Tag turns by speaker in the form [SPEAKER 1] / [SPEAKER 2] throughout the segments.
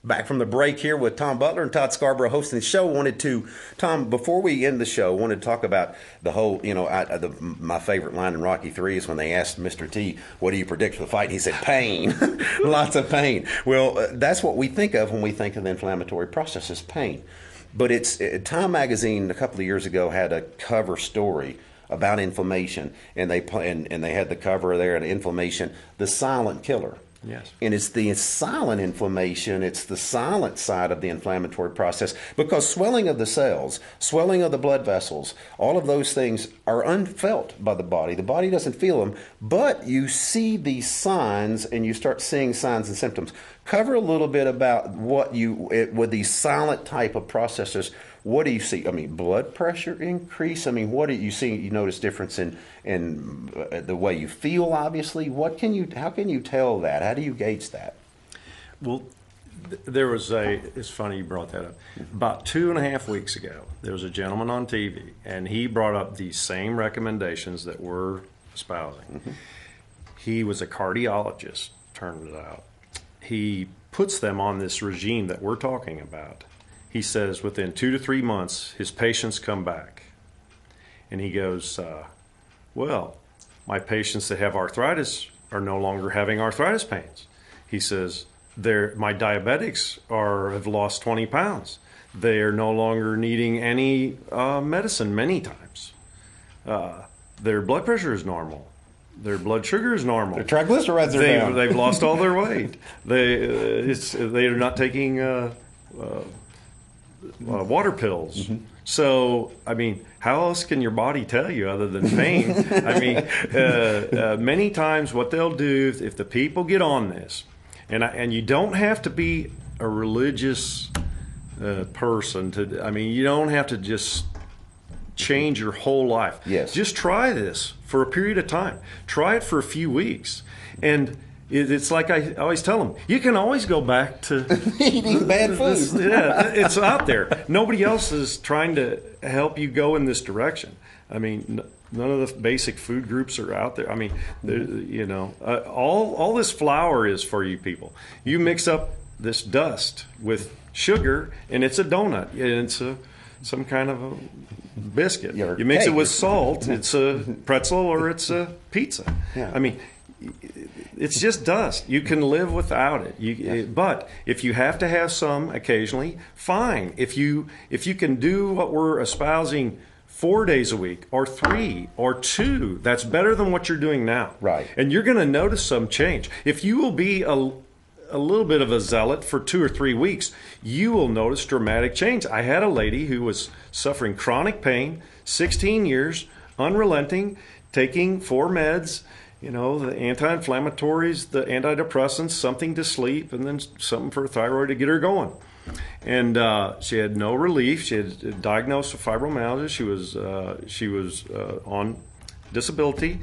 [SPEAKER 1] Back from the break here with Tom Butler and Todd Scarborough hosting the show. Tom, before we end the show, wanted to talk about the whole, my favorite line in Rocky III is when they asked Mr. T, what do you predict for the fight? And he said, pain. Lots of pain. Well, that's what we think of when we think of the inflammatory process is pain. But Time Magazine a couple of years ago had a cover story about inflammation, and they had the cover there, and inflammation, the silent killer.
[SPEAKER 2] Yes.
[SPEAKER 1] And it's the silent inflammation, it's the silent side of the inflammatory process, because swelling of the cells, swelling of the blood vessels, all of those things are unfelt by the body. The body doesn't feel them, but you see these signs and you start seeing signs and symptoms. Cover a little bit about with these silent type of processes. What do you see? I mean, blood pressure increase? I mean, what do you see? You notice difference in the way you feel, obviously. How can you tell that? How do you gauge that?
[SPEAKER 2] Well, it's funny you brought that up. About 2.5 weeks ago, there was a gentleman on TV, and he brought up these same recommendations that we're espousing. Mm-hmm. He was a cardiologist, turned it out. He puts them on this regime that we're talking about. He says within 2 to 3 months, his patients come back. And he goes, well, my patients that have arthritis are no longer having arthritis pains. He says, my diabetics have lost 20 pounds. They are no longer needing any medicine many times. Their blood pressure is normal. Their blood sugar is normal.
[SPEAKER 1] Their triglycerides are down.
[SPEAKER 2] They've lost all their weight. They are not taking water pills. Mm-hmm. So, I mean, how else can your body tell you other than pain? I mean, many times what they'll do, if the people get on this, and you don't have to be a religious person you don't have to just change your whole life.
[SPEAKER 1] Yes.
[SPEAKER 2] Just try this for a period of time. Try it for a few weeks. And it's like I always tell them, you can always go back to
[SPEAKER 1] eating bad food.
[SPEAKER 2] It's out there. Nobody else is trying to help you go in this direction. I mean, none of the basic food groups are out there. I mean, all this flour is for you people. You mix up this dust with sugar, and it's a donut, and it's some kind of a biscuit. You mix it with salt, it's a pretzel or it's a pizza.
[SPEAKER 1] Yeah.
[SPEAKER 2] I mean, it's just dust. You can live without it.
[SPEAKER 1] Yes.
[SPEAKER 2] But if you have to have some occasionally, fine. If you can do what we're espousing 4 days a week or 3 or 2, that's better than what you're doing now.
[SPEAKER 1] Right.
[SPEAKER 2] And you're going to notice some change. If you will be a little bit of a zealot for 2 or 3 weeks, you will notice dramatic change. I had a lady who was suffering chronic pain, 16 years, unrelenting, taking 4 meds, the anti-inflammatories, the antidepressants, something to sleep, and then something for thyroid to get her going. And she had no relief. She had diagnosed with fibromyalgia. She was on disability.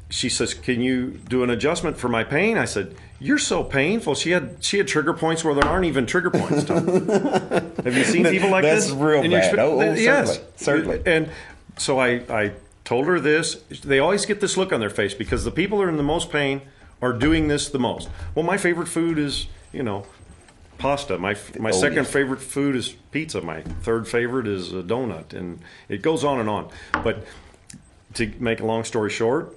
[SPEAKER 2] She says, "Can you do an adjustment for my pain?" I said, "You're so painful." She had trigger points where there aren't even trigger points. Have you seen people like
[SPEAKER 1] That's
[SPEAKER 2] this?
[SPEAKER 1] That's real bad.
[SPEAKER 2] Yes,
[SPEAKER 1] certainly.
[SPEAKER 2] And so I told her this. They always get this look on their face because the people that are in the most pain are doing this the most. Well, my favorite food is, pasta. My second favorite food is pizza. My third favorite is a donut, and it goes on and on. But to make a long story short,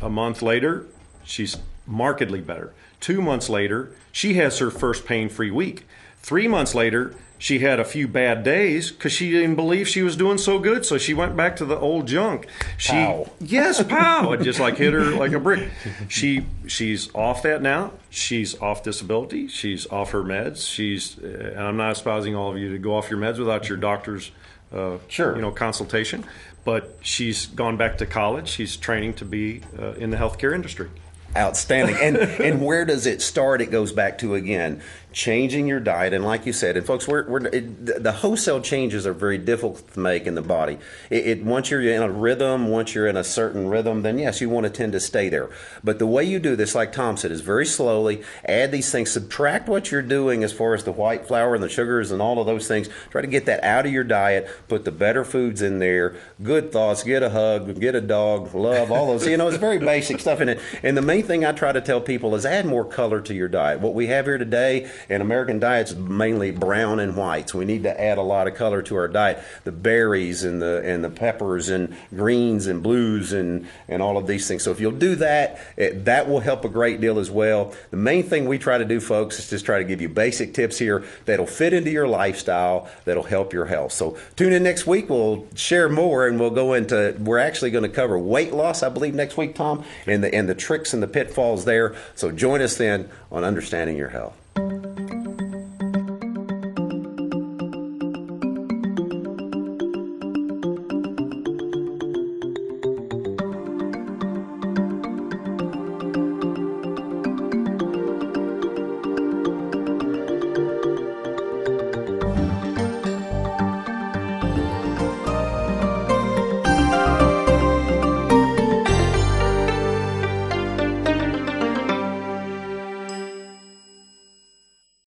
[SPEAKER 2] a month later, she's markedly better. 2 months later, she has her first pain-free week. 3 months later, she had a few bad days because she didn't believe she was doing so good, so she went back to the old junk.
[SPEAKER 1] Pow.
[SPEAKER 2] Yes, pow! It just hit her like a brick. She's off that now. She's off disability. She's off her meds. And I'm not espousing all of you to go off your meds without your doctor's consultation. But she's gone back to college. She's training to be in the healthcare industry.
[SPEAKER 1] Outstanding. And where does it start? It goes back to, again, changing your diet. And like you said, and folks, the wholesale changes are very difficult to make in the body. Once you're in a rhythm, once you're in a certain rhythm, then yes, you want to tend to stay there. But the way you do this, like Tom said, is very slowly. Add these things. Subtract what you're doing as far as the white flour and the sugars and all of those things. Try to get that out of your diet. Put the better foods in there. Good thoughts. Get a hug. Get a dog. Love. All those. It's very basic stuff in it. And the main thing I try to tell people is add more color to your diet. What we have here today And American diet's mainly brown and whites. We need to add a lot of color to our diet. The berries and the peppers and greens and blues and all of these things. So if you'll do that, that will help a great deal as well. The main thing we try to do, folks, is just try to give you basic tips here that'll fit into your lifestyle, that'll help your health. So tune in next week. We'll share more, and we'll go into, we're actually going to cover weight loss, I believe, next week, Tom, and the tricks and the pitfalls there. So join us then on Understanding Your Health.